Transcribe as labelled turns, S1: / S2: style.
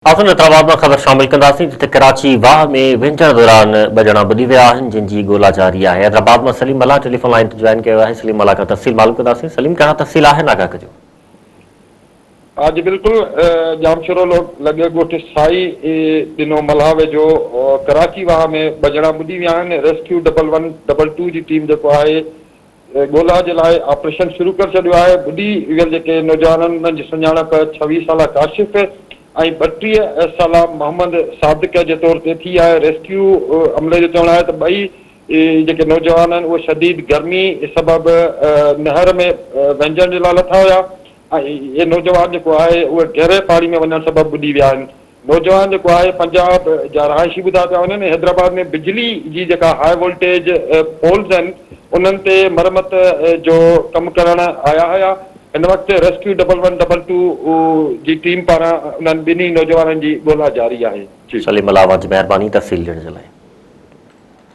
S1: आसन हैदराबाद में खबर शामिल कंदासीं जिते कराची वाह में विंचण दौरान ॿ ॼणा ॿुॾी विया आहिनि जिन जी ॻोल्हा जारी आहे। हैदराबाद में सलीम अला टेलीफोन लाइन ते जॉइन कयो आहे। सलीम अला खां तफ़सील मालूम कंदासीं। सलीम, कहिड़ा तफ़सील आहिनि आगाह कजो।
S2: आज बिल्कुल जाम शुरो लगे गोठ साई दिनों मल्हावे जो कराची वाह में ॿ ॼणा ॿुॾी विया आहिनि। रेस्क्यू 112 जी टीम जेको आहे ॻोल्हा जे लाइ ऑपरेशन शुरू करे छॾियो आहे। ॿुॾी वियल जेके नौजवाननि जी सुञाणप 26 साला काशिफ़ ऐं 32 साला मोहम्मद सादिक जे तौर ते थी आहे। रेस्क्यू अमले जो चवणु आहे त ॿई जेके नौजवान आहिनि उहे शदीद गर्मी सबबि नहर में व्यंजन जे लाइ लथा हुया ऐं इहे नौजवान जेको आहे उहे गहरे पाणी में वञण सबबि ॿुॾी विया आहिनि। नौजवान जेको आहे पंजाब जा रहायशी ॿुधा पिया वञनि। हैदराबाद में बिजली जी जेका हाई वोल्टेज पोल्स आहिनि उन्हनि ते मरमत जो कमु करणु आया हुया। हिन वक़्तु रेस्क्यू 112 जी टीम पारां उन्हनि ॿिन्ही नौजवाननि जी ॻोल्हा जारी आहे।
S1: सलीम अला जी महिरबानी तफ़सील ॾियण जे लाइ।